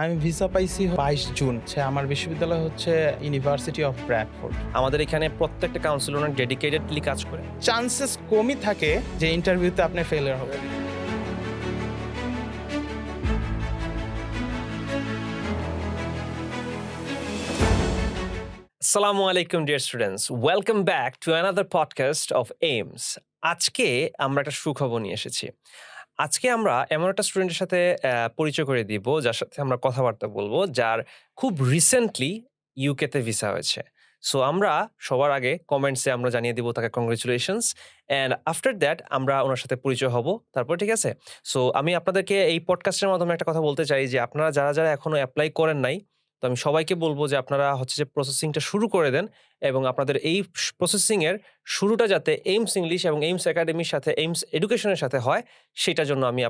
আমি ভিসা পাইছি ২২ জুন। আমার বিশ্ববিদ্যালয় হচ্ছে ইউনিভার্সিটি অফ ব্র্যাডফোর্ড। আমাদের এখানে প্রত্যেকটা কাউন্সিলর অনেক ডেডিকেটেডলি কাজ করে। চান্সেস কমই থাকে যে ইন্টারভিউতে আপনি ফেলিয়ার হবেন। আসসালামু আলাইকুম dear students, welcome back to another podcast of AIIMS. আজকে আমরা একটা সুখবর নিয়ে এসেছি। আজকে আমরা এমন একটা স্টুডেন্টের সাথে পরিচয় করে দিব, যার সাথে আমরা কথাবার্তা বলবো, যার খুব রিসেন্টলি ইউকেতে ভিসা হয়েছে। সো আমরা সবার আগে কমেন্টসে আমরা জানিয়ে দিব তাকে কংগ্রেচুলেশনস, অ্যান্ড আফটার দ্যাট আমরা ওনার সাথে পরিচয় হব তারপর, ঠিক আছে? সো আমি আপনাদেরকে এই পডকাস্টের মাধ্যমে একটা কথা বলতে চাই যে আপনারা যারা যারা এখনো অ্যাপ্লাই করেন নাই, তো আমি সবাইকে বলবো যে আপনারা হচ্ছে যে প্রসেসিংটা শুরু করে দেন, এবং আপনাদের এই প্রসেসিংয়ের শুরুটা যাতে এইমস ইংলিশ এবং এইমস একাডেমির সাথে, এইমস এডুকেশনের সাথে হয়, সেটার জন্য আমি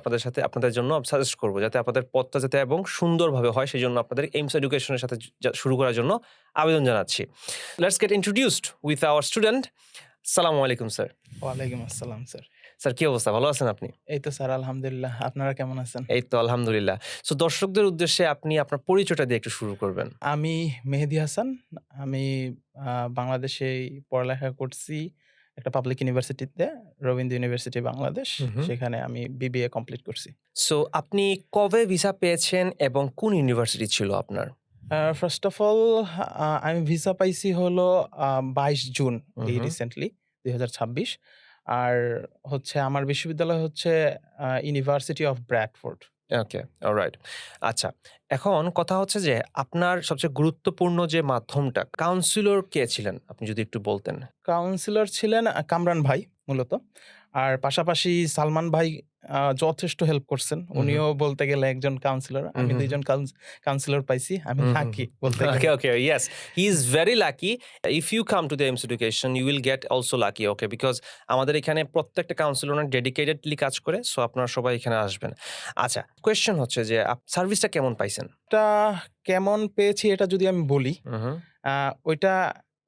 আপনাদের জন্য সাজেস্ট করবো, যাতে আপনাদের পথটা যাতে এবং সুন্দরভাবে হয়, সেই জন্য আপনাদের এইমস এডুকেশনের সাথে শুরু করার জন্য আবেদন জানাচ্ছি। Let's get introduced with our student. সালামু আলাইকুম স্যার। ওয়ালাইকুম আসসালাম স্যার। স্যার, কি অবস্থা? ভালো আছেন আপনি? এই তো স্যার, আলহামদুলিল্লাহ। আপনারা কেমন আছেন? এই তো আলহামদুলিল্লাহ। সো দর্শকদের উদ্দেশ্যে আপনি আপনার পরিচয়টা দিয়ে একটু শুরু করবেন। আমি মেহেদী হাসান। আমি বাংলাদেশেই পড়ালেখা করছি একটা পাবলিক ইউনিভার্সিটিতে, রবীন্দ্র ইউনিভার্সিটি বাংলাদেশ। সেখানে আমি বিবিএ কমপ্লিট করছি। সো আপনি কবে ভিসা পেয়েছেন এবং কোন ইউনিভার্সিটি ছিল আপনার? ফার্স্ট অফ অল আমি ভিসা পাইছি হলো ২২ জুন, এই হুম। রিসেন্টলি ২০২৬। আর হচ্ছে আমার বিশ্ববিদ্যালয় হচ্ছে university of Bradford. Okay, alright. আচ্ছা, এখন কথা হচ্ছে যে আপনার সবচেয়ে গুরুত্বপূর্ণ যে মাধ্যমটা, কাউন্সিলর কে ছিলেন? আপনি যদি একটু বলতেন। কাউন্সিলর ছিলেন কামরান ভাই মূলত। আর পাশাপাশি সালমান ভাই যথেষ্ট হেল্প করছেন। উনিও বলতে গেলে একজন কাউন্সিলর। আমি ২ জন কাউন্সিলর পাইছি। আমি লাকি বলতে গেলে। Okay, yes. He is very lucky. If you come to the AIMS education, you will get also lucky, okay? Because আমাদের এখানে প্রত্যেকটা কাউন্সিলর অনেক ডেডিকেটেডলি কাজ করে, সো আপনারা সবাই এখানে আসবেন। আচ্ছা, কোয়েশ্চেন হচ্ছে যে সার্ভিসটা কেমন পাইছেন? এটা কেমন পেয়েছি এটা যদি আমি বলি, ওইটা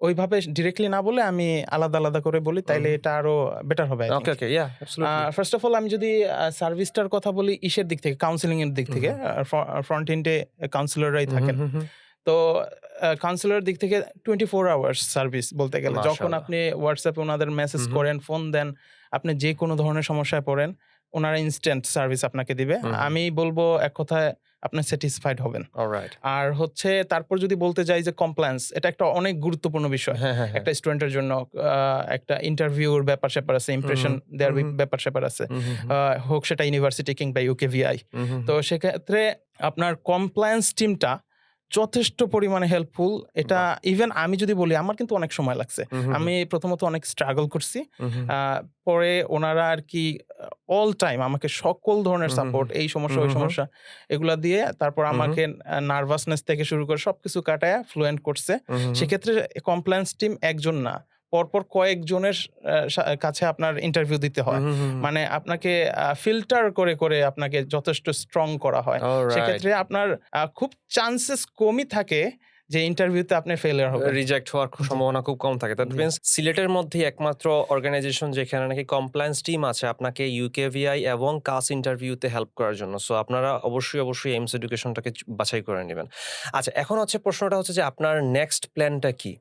ওইভাবে ডিরেক্টলি না বলে আমি আলাদা, আলাদা করে বলি, তাইলে এটা আরো বেটার হবে। ওকে, ওকে, yeah, absolutely. First of all আমি যদি সার্ভিসটার কথা বলি ইসের দিক থেকে, কাউন্সেলিং এর দিক থেকে, ফ্রন্ট এন্ডে কাউন্সিলররাই থাকেন। তো কাউন্সিলর দিক থেকে 24 আওয়ার্স সার্ভিস বলতে গেলে। যখন মাশাআল্লাহ। আপনি হোয়াটসঅ্যাপে ওনাদের মেসেজ করেন, ফোন দেন, আপনি যে কোনো ধরনের সমস্যায় পড়েন, ওনারা ইনস্ট্যান্ট সার্ভিস আপনাকে দিবে। আমি বলবো এক কথায় আপনি স্যাটিসফাইড হবেন। অলরাইট। আর হচ্ছে তারপর যদি বলতে যাই যে কমপ্লায়েন্স, এটা একটা অনেক গুরুত্বপূর্ণ বিষয় হ্যাঁ, হ্যাঁ, হ্যাঁ। একটা স্টুডেন্টের জন্য। একটা ইন্টারভিউর ব্যাপার-স্যাপার আছে, ইমপ্রেশন দেওয়ার ব্যাপার-স্যাপার আছে। হোক সেটা ইউনিভার্সিটি কিংবা ইউকেভিআই। তো সেক্ষেত্রে আপনার কমপ্লায়েন্স টিমটা যথেষ্ট পরিমাণে হেল্পফুল। এটা ইভেন আমি যদি বলি, আমার কিন্তু অনেক সময় লাগছে। আমি প্রথমত অনেক স্ট্রাগল করছি। পরে ওনারা আর কি অল টাইম আমাকে সকল ধরনের সাপোর্ট, এই সমস্যা ওই সমস্যা এগুলা দিয়ে তারপর আমাকে নার্ভাসনেস থেকে শুরু করে সবকিছু কাটায়া ফ্লুয়েন্ট করছে। সেক্ষেত্রে কমপ্লায়েন্স টিম একজন না, পরপর কয়েকজনের কাছে আপনার ইন্টারভিউ দিতে হয়। মানে আপনাকে ফিল্টার করে করে আপনাকে যথেষ্ট স্ট্রং করা হয়। সেক্ষেত্রে আপনার খুব চান্সেস কমই থাকে যে ইন্টারভিউতে আপনি ফেলিয়ার হবেন। রিজেক্ট হওয়ার সম্ভাবনা খুব কম থাকে। দ্যাট মিন্স সিলেটের মধ্যে একমাত্র অর্গানাইজেশন যেখানে নাকি কমপ্লায়েন্স টিম আছে আপনাকে ইউকেভিআই এবং কাস ইন্টারভিউতে হেল্প করার জন্য। সো আপনারা অবশ্যই এইমস এডুকেশনটাকে বাছাই করে নেবেন। আচ্ছা, এখন হচ্ছে প্রশ্নটা হচ্ছে যে আপনার নেক্সট প্ল্যানটা কি?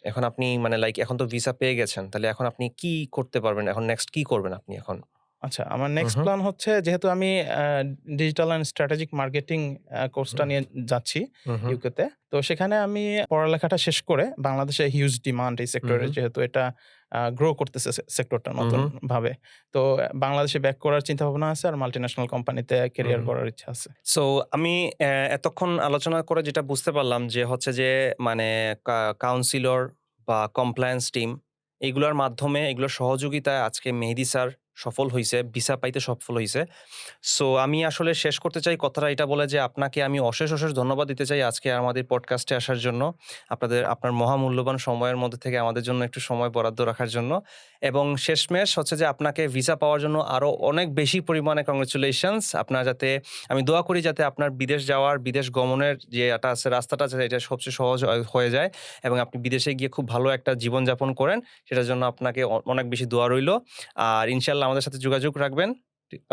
এখন আপনি মানে লাইক এখন তো ভিসা পেয়ে গেছেন, তাহলে এখন আপনি কি করতে পারবেন? এখন নেক্সট কি করবেন আপনি এখন? আচ্ছা, আমার নেক্সট প্ল্যান হচ্ছে, যেহেতু আমি ডিজিটাল অ্যান্ড স্ট্র্যাটেজিক মার্কেটিং কোর্সটা নিয়ে যাচ্ছি ইউকেতে। তো সেখানে আমি পড়ালেখাটা শেষ করে, বাংলাদেশে হিউজ ডিমান্ড এই সেক্টরে, যেহেতু এটা গ্রো করতেছে সেক্টরটা নতুন ভাবে। তো বাংলাদেশে ব্যাক করার চিন্তা ভাবনা আছে, আর মাল্টিন্যাশনাল কোম্পানিতে ক্যারিয়ার করার ইচ্ছা আছে। সো আমি এতক্ষণ আলোচনা করে যেটা বুঝতে পারলাম যে হচ্ছে যে মানে কাউন্সিলর বা কমপ্লায়েন্স টিম, এগুলোর মাধ্যমে, এগুলোর সহযোগিতায় আজকে মেহেদী স্যার সফল হইছে, ভিসা পাইতে সফল হইছে। সো আমি আসলে শেষ করতে চাই কথাটা এটা বলে যে আপনাকে আমি অশেষ ধন্যবাদ দিতে চাই আজকে আমাদের পডকাস্টে আসার জন্য, আপনার মহামূল্যবান সময়ের মধ্যে থেকে আমাদের জন্য একটু সময় বরাদ্দ রাখার জন্য। এবং শেষমেশ হচ্ছে যে আপনাকে ভিসা পাওয়ার জন্য আরও অনেক বেশি পরিমাণে কংগ্রেচুলেশনস। আপনার যাতে, আমি দোয়া করি যাতে আপনার বিদেশ যাওয়ার, বিদেশ গমনের যে এটা আছে, রাস্তাটা আছে, এটা সবচেয়ে সহজ হয়ে যায়, এবং আপনি বিদেশে গিয়ে খুব ভালো একটা জীবনযাপন করেন। সেটার জন্য আপনাকে অনেক বেশি দোয়া রইল। আর ইনশাল্লাহ আমাদের সাথে যোগাযোগ রাখবেন।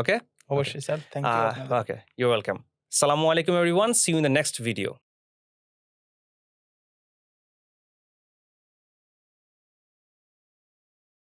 ওকে? অবশ্যই sir, thank you. Okay, you welcome. Assalamu alaikum everyone. See you in the next video.